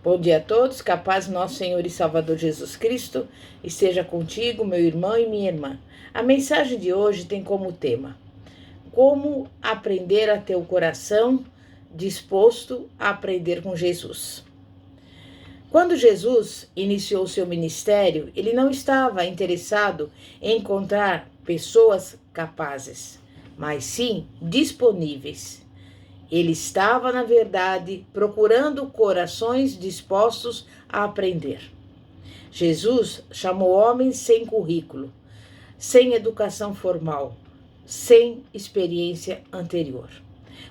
Bom dia a todos, que a paz do nosso Senhor e Salvador Jesus Cristo esteja contigo, meu irmão e minha irmã. A mensagem de hoje tem como tema: como aprender a ter o coração disposto a aprender com Jesus. Quando Jesus iniciou seu ministério, ele não estava interessado em encontrar pessoas capazes, mas sim disponíveis. Ele estava, na verdade, procurando corações dispostos a aprender. Jesus chamou homens sem currículo, sem educação formal, sem experiência anterior,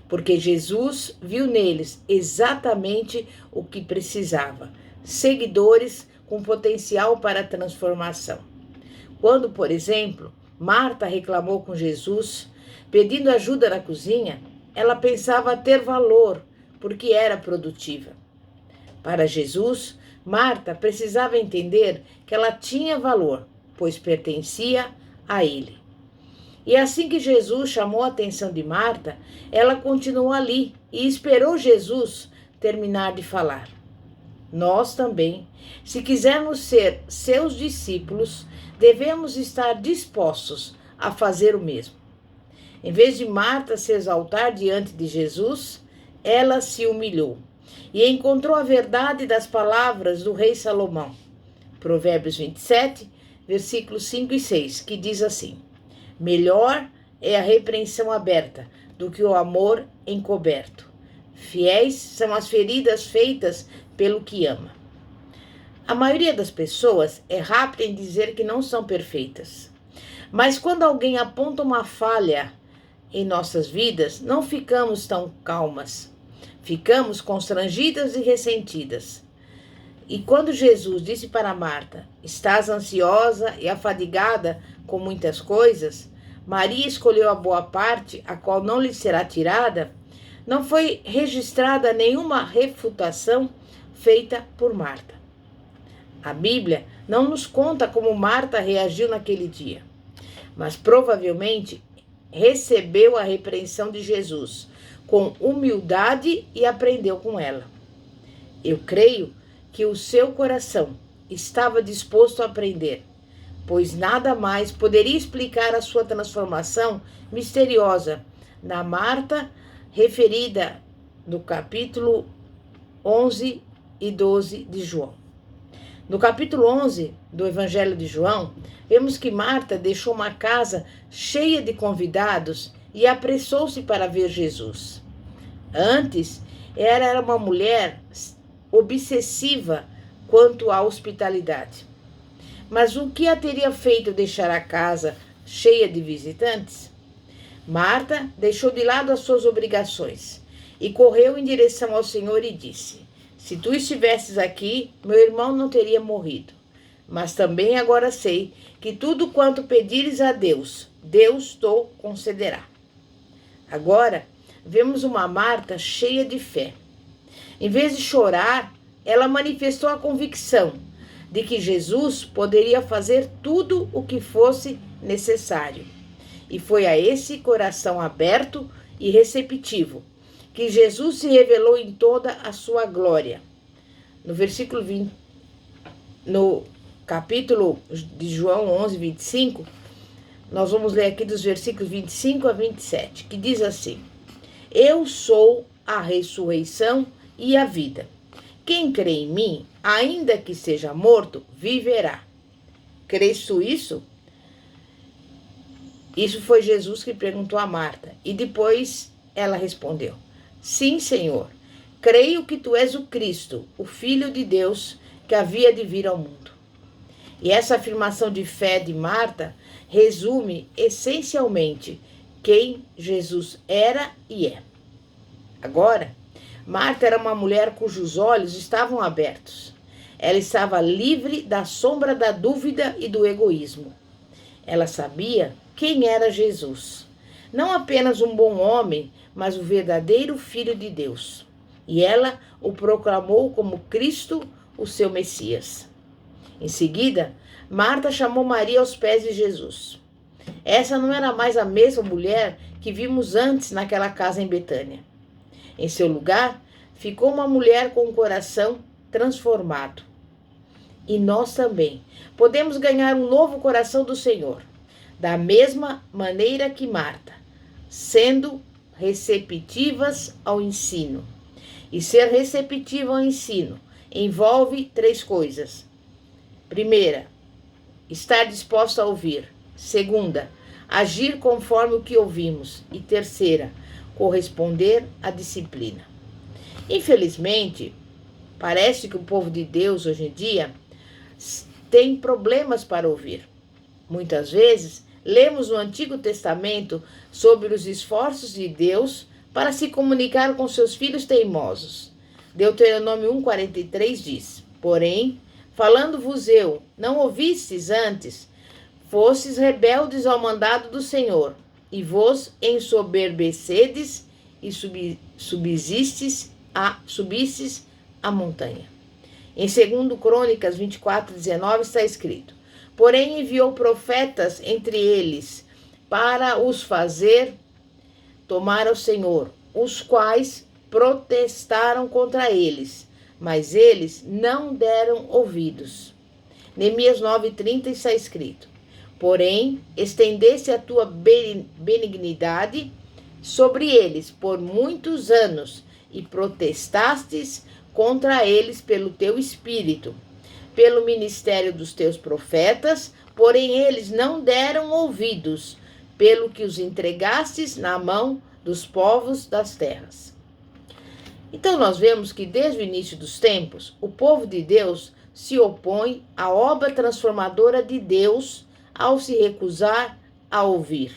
porque Jesus viu neles exatamente o que precisava: seguidores com potencial para transformação. Quando, por exemplo, Marta reclamou com Jesus, pedindo ajuda na cozinha, ela pensava ter valor, porque era produtiva. Para Jesus, Marta precisava entender que ela tinha valor, pois pertencia a ele. E assim que Jesus chamou a atenção de Marta, ela continuou ali e esperou Jesus terminar de falar. Nós também, se quisermos ser seus discípulos, devemos estar dispostos a fazer o mesmo. Em vez de Marta se exaltar diante de Jesus, ela se humilhou e encontrou a verdade das palavras do rei Salomão. Provérbios 27, versículos 5 e 6, que diz assim: melhor é a repreensão aberta do que o amor encoberto. Fiéis são as feridas feitas pelo que ama. A maioria das pessoas é rápida em dizer que não são perfeitas. Mas quando alguém aponta uma falha em nossas vidas, não ficamos tão calmas. Ficamos constrangidas e ressentidas. E quando Jesus disse para Marta: estás ansiosa e afadigada com muitas coisas, Maria escolheu a boa parte, a qual não lhe será tirada, não foi registrada nenhuma refutação feita por Marta. A Bíblia não nos conta como Marta reagiu naquele dia, mas provavelmente recebeu a repreensão de Jesus com humildade e aprendeu com ela. Eu creio que o seu coração estava disposto a aprender, pois nada mais poderia explicar a sua transformação misteriosa na Marta, referida no capítulo 11 e 12 de João. No capítulo 11 do Evangelho de João, vemos que Marta deixou uma casa cheia de convidados e apressou-se para ver Jesus. Antes, ela era uma mulher obsessiva quanto à hospitalidade. Mas o que a teria feito deixar a casa cheia de visitantes? Marta deixou de lado as suas obrigações e correu em direção ao Senhor e disse: se tu estivesses aqui, meu irmão não teria morrido. Mas também agora sei que tudo quanto pedires a Deus, Deus te concederá. Agora, vemos uma Marta cheia de fé. Em vez de chorar, ela manifestou a convicção de que Jesus poderia fazer tudo o que fosse necessário. E foi a esse coração aberto e receptivo que Jesus se revelou em toda a sua glória. No versículo 20, no capítulo de João 11, 25, nós vamos ler aqui dos versículos 25 a 27, que diz assim: eu sou a ressurreição e a vida. Quem crê em mim, ainda que seja morto, viverá. Crês tu isso? Isso foi Jesus que perguntou a Marta, e depois ela respondeu: sim, Senhor, creio que tu és o Cristo, o Filho de Deus, que havia de vir ao mundo. E essa afirmação de fé de Marta resume essencialmente quem Jesus era e é. Agora, Marta era uma mulher cujos olhos estavam abertos. Ela estava livre da sombra da dúvida e do egoísmo. Ela sabia quem era Jesus. Não apenas um bom homem, mas o verdadeiro Filho de Deus. E ela o proclamou como Cristo, o seu Messias. Em seguida, Marta chamou Maria aos pés de Jesus. Essa não era mais a mesma mulher que vimos antes naquela casa em Betânia. Em seu lugar, ficou uma mulher com um coração transformado. E nós também podemos ganhar um novo coração do Senhor, da mesma maneira que Marta, sendo receptivas ao ensino. E ser receptivo ao ensino envolve 3 coisas. Primeira, estar disposto a ouvir. Segunda, agir conforme o que ouvimos. E terceira, corresponder à disciplina. Infelizmente, parece que o povo de Deus hoje em dia tem problemas para ouvir. Muitas vezes, lemos no Antigo Testamento sobre os esforços de Deus para se comunicar com seus filhos teimosos. Deuteronômio 1,43 diz: Porém, falando-vos eu, não ouvistes antes, fostes rebeldes ao mandado do Senhor, e vos ensoberbecedes e subistes a montanha. Em 2 Crônicas 24:19 está escrito: Porém enviou profetas entre eles para os fazer tomar ao Senhor, os quais protestaram contra eles, mas eles não deram ouvidos. Neemias 9:30 está escrito: Porém, estendesse a tua benignidade sobre eles por muitos anos, e protestastes contra eles pelo teu espírito, pelo ministério dos teus profetas, porém eles não deram ouvidos, pelo que os entregastes na mão dos povos das terras. Então nós vemos que desde o início dos tempos, o povo de Deus se opõe à obra transformadora de Deus ao se recusar a ouvir.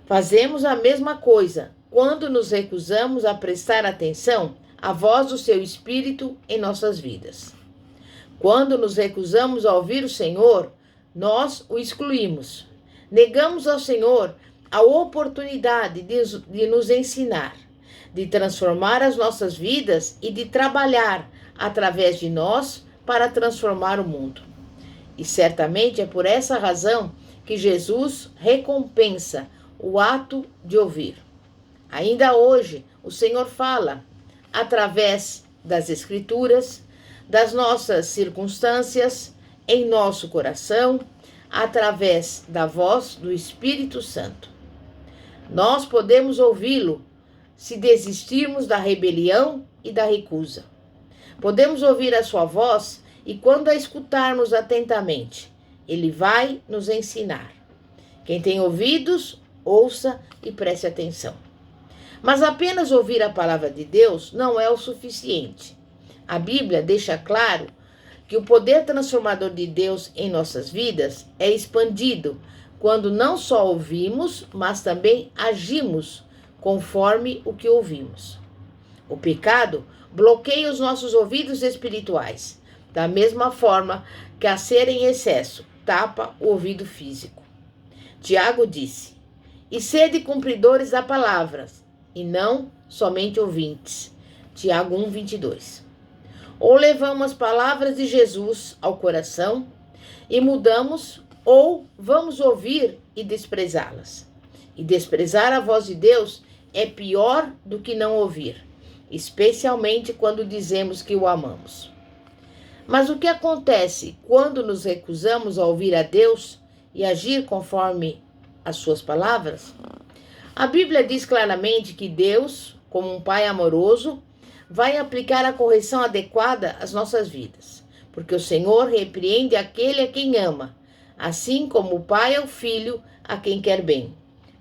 Fazemos a mesma coisa quando nos recusamos a prestar atenção à voz do seu Espírito em nossas vidas. Quando nos recusamos a ouvir o Senhor, nós o excluímos. Negamos ao Senhor a oportunidade de nos ensinar, de transformar as nossas vidas e de trabalhar através de nós para transformar o mundo. E certamente é por essa razão que Jesus recompensa o ato de ouvir. Ainda hoje, o Senhor fala através das Escrituras, das nossas circunstâncias, em nosso coração, através da voz do Espírito Santo. Nós podemos ouvi-lo se desistirmos da rebelião e da recusa. Podemos ouvir a sua voz e, quando a escutarmos atentamente, ele vai nos ensinar. Quem tem ouvidos, ouça e preste atenção. Mas apenas ouvir a palavra de Deus não é o suficiente. A Bíblia deixa claro que o poder transformador de Deus em nossas vidas é expandido quando não só ouvimos, mas também agimos conforme o que ouvimos. O pecado bloqueia os nossos ouvidos espirituais, da mesma forma que a cera em excesso tapa o ouvido físico. Tiago disse: E sede cumpridores da palavra, e não somente ouvintes. Tiago 1:22. Ou levamos as palavras de Jesus ao coração e mudamos, ou vamos ouvir e desprezá-las. E desprezar a voz de Deus é pior do que não ouvir, especialmente quando dizemos que o amamos. Mas o que acontece quando nos recusamos a ouvir a Deus e agir conforme as suas palavras? A Bíblia diz claramente que Deus, como um Pai amoroso, vai aplicar a correção adequada às nossas vidas, porque o Senhor repreende aquele a quem ama, assim como o Pai ao Filho a quem quer bem.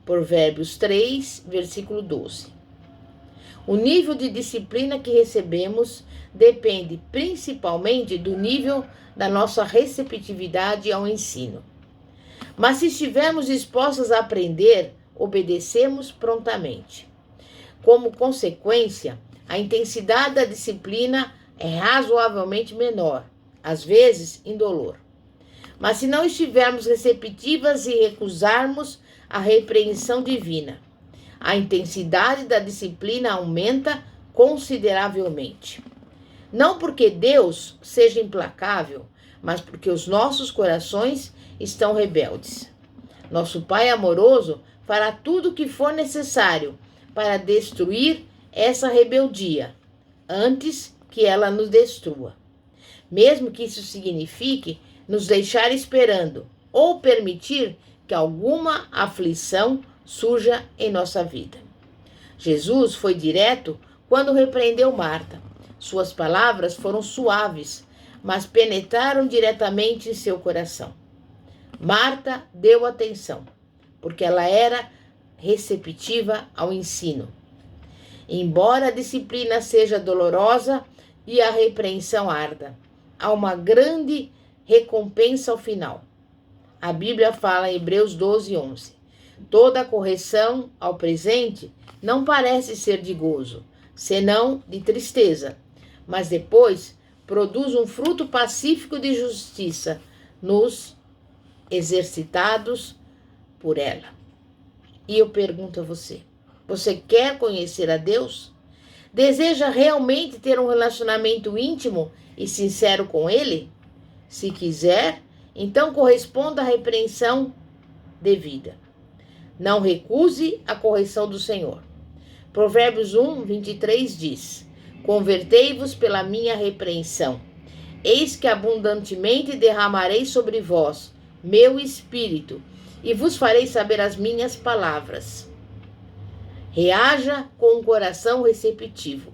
Provérbios 3, versículo 12. O nível de disciplina que recebemos depende principalmente do nível da nossa receptividade ao ensino. Mas se estivermos dispostos a aprender, obedecemos prontamente. Como consequência, a intensidade da disciplina é razoavelmente menor, às vezes indolor. Mas se não estivermos receptivas e recusarmos a repreensão divina, a intensidade da disciplina aumenta consideravelmente. Não porque Deus seja implacável, mas porque os nossos corações estão rebeldes. Nosso Pai amoroso fará tudo o que for necessário para destruir essa rebeldia, antes que ela nos destrua, mesmo que isso signifique nos deixar esperando ou permitir que alguma aflição surja em nossa vida. Jesus foi direto quando repreendeu Marta. Suas palavras foram suaves, mas penetraram diretamente em seu coração. Marta deu atenção, porque ela era receptiva ao ensino. Embora a disciplina seja dolorosa e a repreensão arda, há uma grande recompensa ao final. A Bíblia fala em Hebreus 12:11. Toda correção ao presente não parece ser de gozo, senão de tristeza, mas depois produz um fruto pacífico de justiça nos exercitados por ela. E eu pergunto a você: você quer conhecer a Deus? Deseja realmente ter um relacionamento íntimo e sincero com Ele? Se quiser, então corresponda à repreensão devida. Não recuse a correção do Senhor. Provérbios 1:23 diz: Convertei-vos pela minha repreensão. Eis que abundantemente derramarei sobre vós meu espírito, e vos farei saber as minhas palavras. Reaja com um coração receptivo,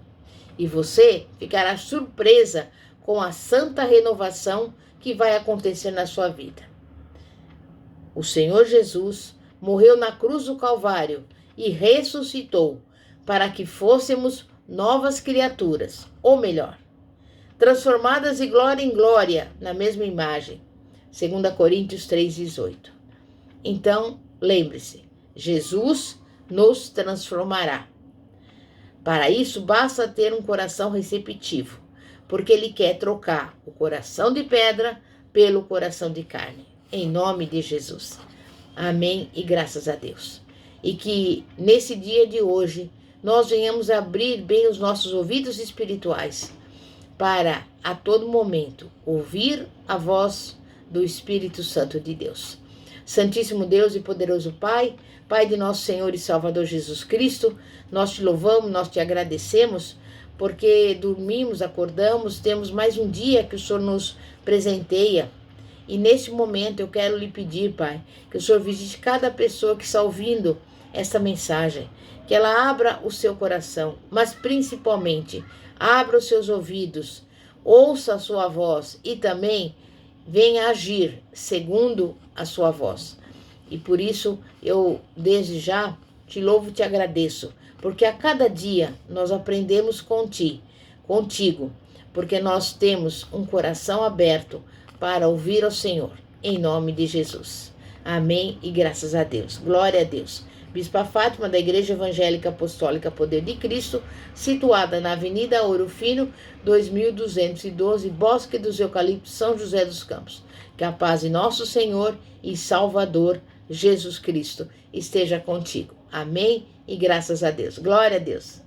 e você ficará surpresa com a santa renovação que vai acontecer na sua vida. O Senhor Jesus morreu na cruz do Calvário e ressuscitou para que fôssemos novas criaturas, ou melhor, transformadas de glória em glória na mesma imagem. 2 Coríntios 3:18. Então, lembre-se, Jesus nos transformará. Para isso, basta ter um coração receptivo, porque Ele quer trocar o coração de pedra pelo coração de carne. Em nome de Jesus. Amém e graças a Deus. E que nesse dia de hoje nós venhamos abrir bem os nossos ouvidos espirituais para a todo momento ouvir a voz do Espírito Santo de Deus. Santíssimo Deus e poderoso Pai, Pai de nosso Senhor e Salvador Jesus Cristo, nós te louvamos, nós te agradecemos, porque dormimos, acordamos, temos mais um dia que o Senhor nos presenteia. E neste momento eu quero lhe pedir, Pai, que o Senhor visite cada pessoa que está ouvindo esta mensagem, que ela abra o seu coração, mas principalmente abra os seus ouvidos, ouça a sua voz e também venha agir segundo a sua voz. E por isso eu desde já te louvo e te agradeço, porque a cada dia nós aprendemos contigo, porque nós temos um coração aberto para ouvir ao Senhor, em nome de Jesus. Amém e graças a Deus. Glória a Deus. Bispa Fátima, da Igreja Evangélica Apostólica Poder de Cristo, situada na Avenida Ouro Fino, 2212, Bosque dos Eucaliptos, São José dos Campos. Que a paz de nosso Senhor e Salvador Jesus Cristo esteja contigo. Amém e graças a Deus. Glória a Deus.